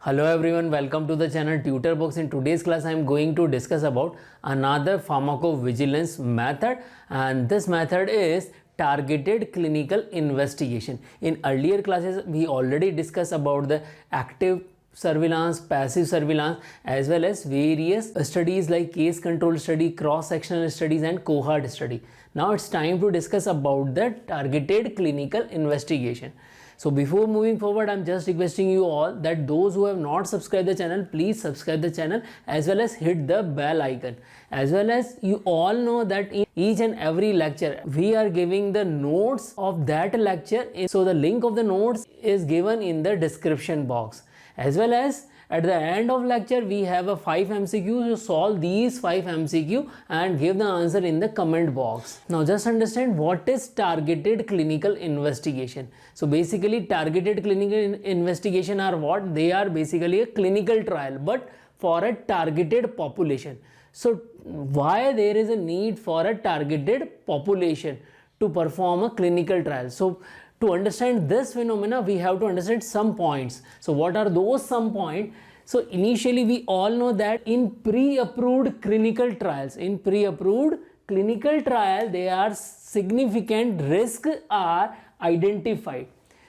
Hello everyone, welcome to the channel TutorBox. In today's class I am going to discuss about another pharmacovigilance method, and this method is targeted clinical investigation. In earlier classes we already discussed about the active surveillance, passive surveillance, as well as various studies like case control study, cross-sectional studies and cohort study. Now it's time to discuss about the targeted clinical investigation. So before moving forward, I'm just requesting you all that those who have not subscribed the channel, please subscribe the channel as well as hit the bell icon. As well as you all know that in each and every lecture, we are giving the notes of that lecture. So the link of the notes is given in the description box. As well as at the end of lecture, we have a 5 MCQ. So solve these 5 MCQ and give the answer in the comment box. Now just understand what is targeted clinical investigation. So basically targeted clinical investigation are what? They are basically a clinical trial but for a targeted population. So why there is a need for a targeted population to perform a clinical trial? So to understand this phenomena, we have to understand some points. So what are those some points? So initially we all know that in pre-approved clinical trials, there are significant risks are identified.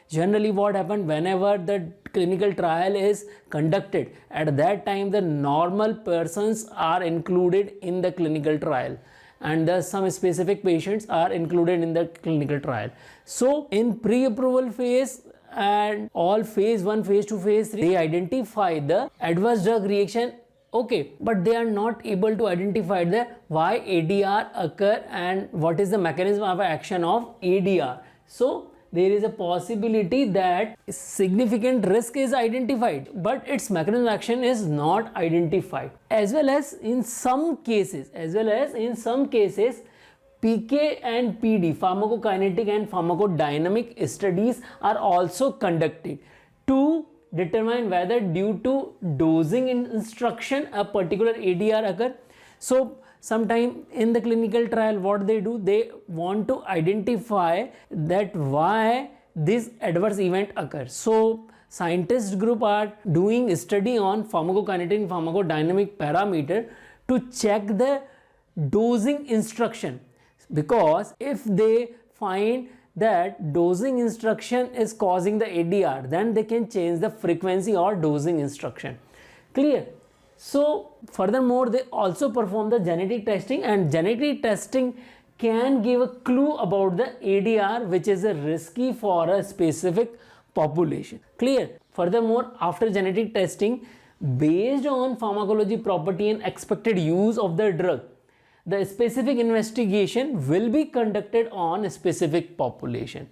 Generally what happened, whenever the clinical trial is conducted, at that time the normal persons are included in the clinical trial, and some specific patients are included in the clinical trial. So in pre-approval phase and all phase 1, phase 2, phase 3, they identify the adverse drug reaction, okay, but they are not able to identify the why ADR occur and what is the mechanism of action of ADR. So there is a possibility that significant risk is identified but its mechanism of action is not identified. As well as in some cases PK and PD, pharmacokinetic and pharmacodynamic studies are also conducted to determine whether due to dosing instruction a particular ADR occur. So sometime in the clinical trial what they do, they want to identify that why this adverse event occurs. So scientist group are doing a study on pharmacokinetic and pharmacodynamic parameter to check the dosing instruction, because if they find that dosing instruction is causing the ADR, then they can change the frequency or dosing instruction. Clear? So furthermore, they also perform the genetic testing, and genetic testing can give a clue about the ADR which is risky for a specific population. Clear? Furthermore, after genetic testing, based on pharmacology property and expected use of the drug, the specific investigation will be conducted on a specific population.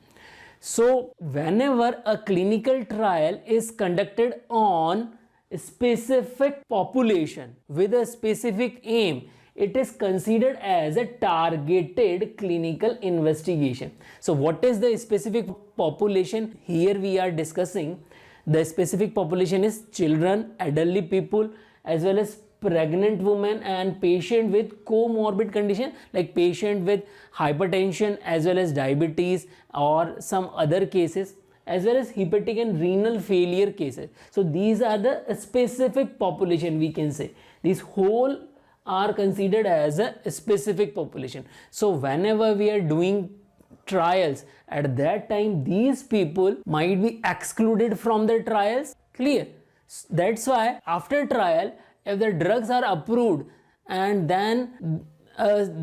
So whenever a clinical trial is conducted on a specific population with a specific aim, it is considered as a targeted clinical investigation. So what is the specific population? Here we are discussing the specific population is children, elderly people, as well as pregnant women and patient with comorbid condition like patient with hypertension as well as diabetes or some other cases, as well as hepatic and renal failure cases. So these are the specific population, we can say. These whole are considered as a specific population. So whenever we are doing trials, at that time these people might be excluded from the trials. Clear? That's why after trial, if the drugs are approved and then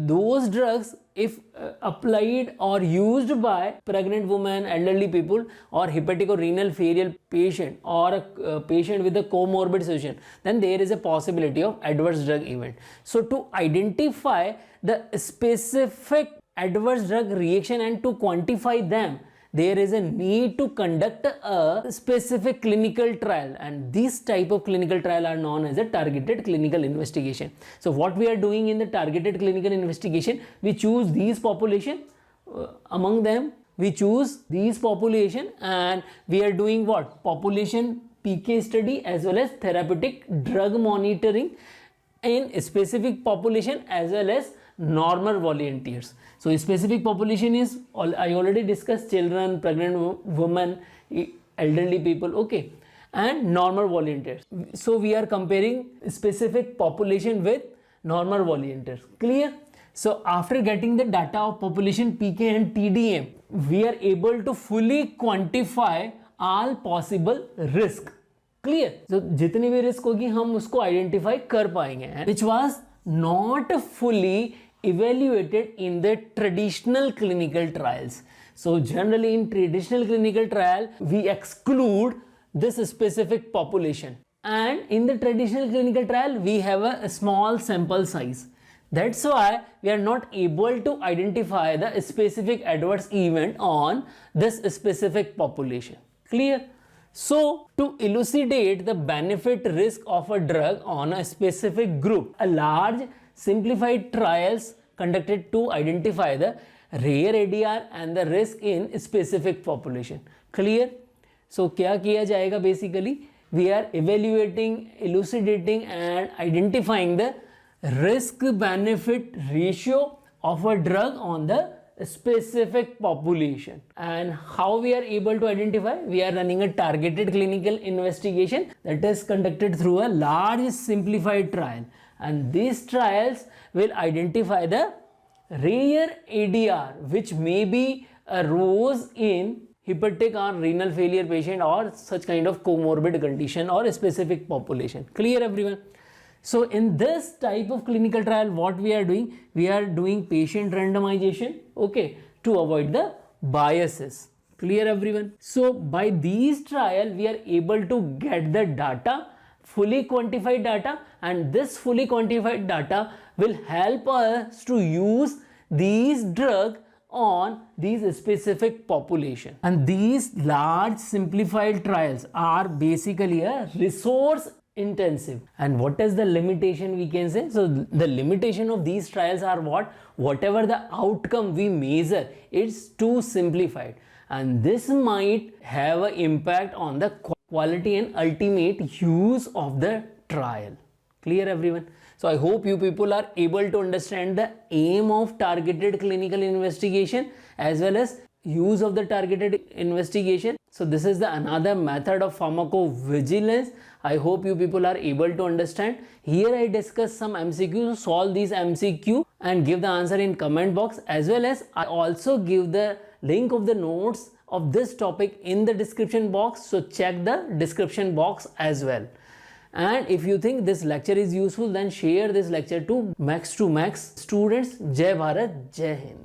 those drugs if applied or used by pregnant women, elderly people or hepatic or renal failure patient or a patient with a comorbid situation, then there is a possibility of adverse drug event. So to identify the specific adverse drug reaction and to quantify them, there is a need to conduct a specific clinical trial, and this type of clinical trial are known as a targeted clinical investigation. So what we are doing in the targeted clinical investigation, we choose these population, among them we choose these population, and we are doing what? Population PK study as well as therapeutic drug monitoring in a specific population as well as normal volunteers. So specific population is, I already discussed, children, pregnant women, elderly people, okay. and normal volunteers. So we are comparing specific population with normal volunteers. Clear? So after getting the data of population PK and TDM, we are able to fully quantify all possible risk. Clear? So जितनी भी risk होगी हम उसको identify कर पाएंगे, which was not fully evaluated in the traditional clinical trials. So generally in traditional clinical trial, we exclude this specific population, and in the traditional clinical trial we have a small sample size. That's why we are not able to identify the specific adverse event on this specific population. Clear? So to elucidate the benefit risk of a drug on a specific group, a large simplified trials conducted to identify the rare ADR and the risk in specific population. Clear? So क्या किया जाएगा? Basically we are evaluating, elucidating and identifying the risk benefit ratio of a drug on the specific population. And how we are able to identify? We are running a targeted clinical investigation that is conducted through a large simplified trial, and these trials will identify the rare ADR which maybe arose in hepatic or renal failure patient or such kind of comorbid condition or a specific population. Clear everyone? So in this type of clinical trial, what we are doing? We are doing patient randomization, okay, to avoid the biases. Clear everyone? So by these trial, we are able to get the data, fully quantified data, and this fully quantified data will help us to use these drugs on these specific population. And these large simplified trials are basically a resource intensive. And what is the limitation we can say? So the limitation of these trials are what? Whatever the outcome we measure, it's too simplified, and this might have an impact on the quality and ultimate use of the trial. Clear everyone? So I hope you people are able to understand the aim of targeted clinical investigation as well as use of the targeted investigation. So this is the another method of pharmacovigilance. I hope you people are able to understand. Here I discuss some MCQ, solve these MCQ and give the answer in comment box, as well as I also give the link of the notes of this topic in the description box. So check the description box as well. And if you think this lecture is useful, then share this lecture to max students. Jai Bharat, Jai Hind.